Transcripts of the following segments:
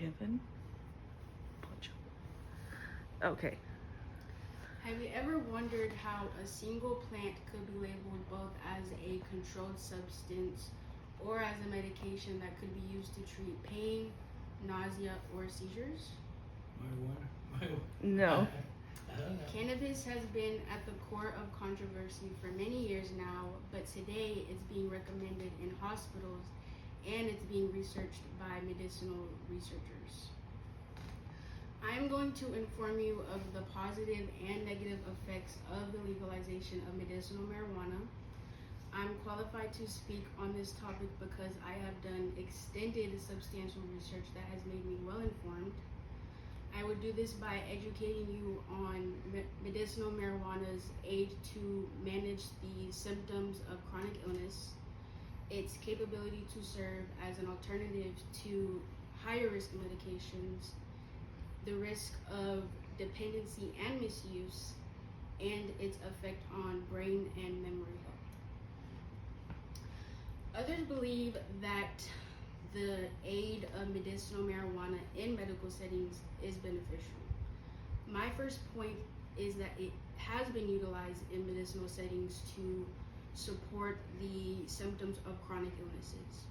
Kevin? Okay. Have you ever wondered how a single plant could be labeled both as a controlled substance or as a medication that could be used to treat pain, nausea, or seizures? Marijuana? No. I don't know. Cannabis has been at the core of controversy for many years now, but today it's being recommended in hospitals and it's being researched by medicinal researchers. I am going to inform you of the positive and negative effects of the legalization of medicinal marijuana. I'm qualified to speak on this topic because I have done extended substantial research that has made me well informed. I would do this by educating you on medicinal marijuana's aid to manage the symptoms of chronic illness, its capability to serve as an alternative to higher risk medications, the risk of dependency and misuse, and its effect on brain and memory health. Others believe that the aid of medicinal marijuana in medical settings is beneficial. My first point is that it has been utilized in medicinal settings to support the symptoms of chronic illnesses.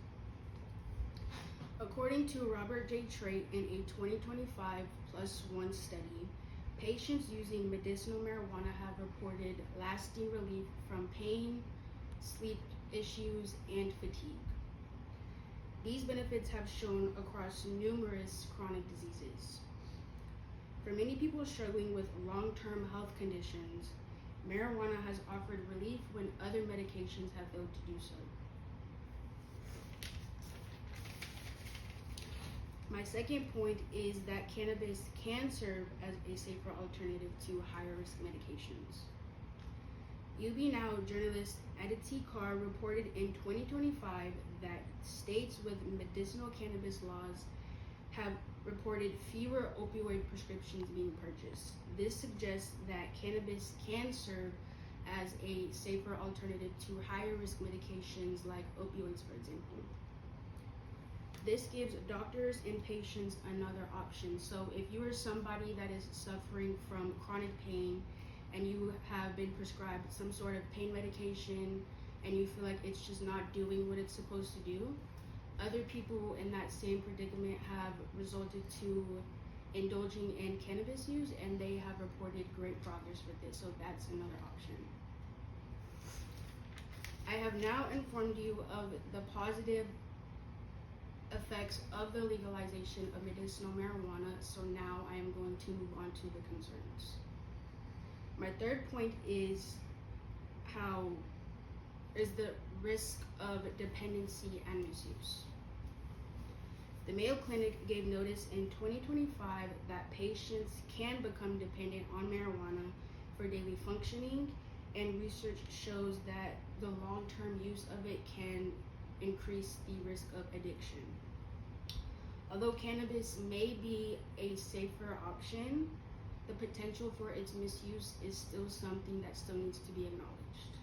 According to Robert J. Trait in a 2025 +1 study, patients using medicinal marijuana have reported lasting relief from pain, sleep issues, and fatigue. These benefits have shown across numerous chronic diseases. For many people struggling with long-term health conditions, marijuana has offered relief when other medications have failed to do so. My second point is that cannabis can serve as a safer alternative to higher risk medications. UB Now journalist Aditi Kaur reported in 2025 that states with medicinal cannabis laws have reported fewer opioid prescriptions being purchased. This suggests that cannabis can serve as a safer alternative to higher risk medications like opioids, for example. This gives doctors and patients another option. So if you are somebody that is suffering from chronic pain and you have been prescribed some sort of pain medication and you feel like it's just not doing what it's supposed to do, other people in that same predicament have resulted to indulging in cannabis use and they have reported great progress with it. So that's another option. I have now informed you of the positive effects of the legalization of medicinal marijuana, so now I am going to move on to the concerns. My third point is the risk of dependency and misuse. The Mayo Clinic gave notice in 2025 that patients can become dependent on marijuana for daily functioning, and research shows that the long-term use of it can increase the risk of addiction. Although cannabis may be a safer option, the potential for its misuse is still something that still needs to be acknowledged.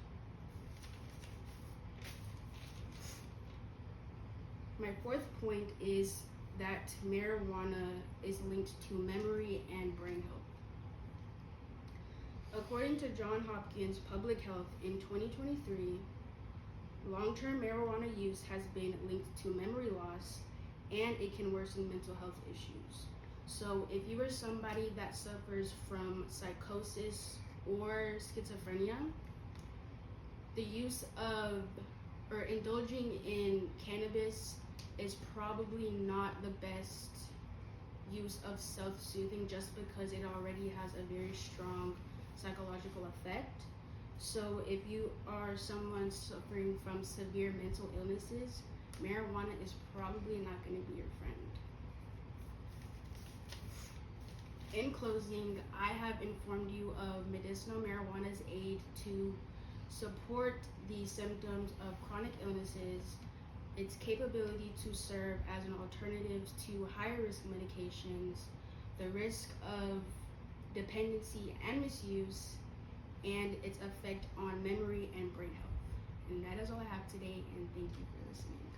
My fourth point is that marijuana is linked to memory and brain health. According to Johns Hopkins Public Health in 2023, long-term marijuana use has been linked to memory loss and it can worsen mental health issues. So if you are somebody that suffers from psychosis or schizophrenia, the use of or indulging in cannabis is probably not the best use of self-soothing just because it already has a very strong psychological effect. So if you are someone suffering from severe mental illnesses, marijuana is probably not going to be your friend. In closing, I have informed you of medicinal marijuana's aid to support the symptoms of chronic illnesses, its capability to serve as an alternative to higher risk medications, the risk of dependency and misuse, and its effect on memory and brain health. And that is all I have today, and thank you for listening.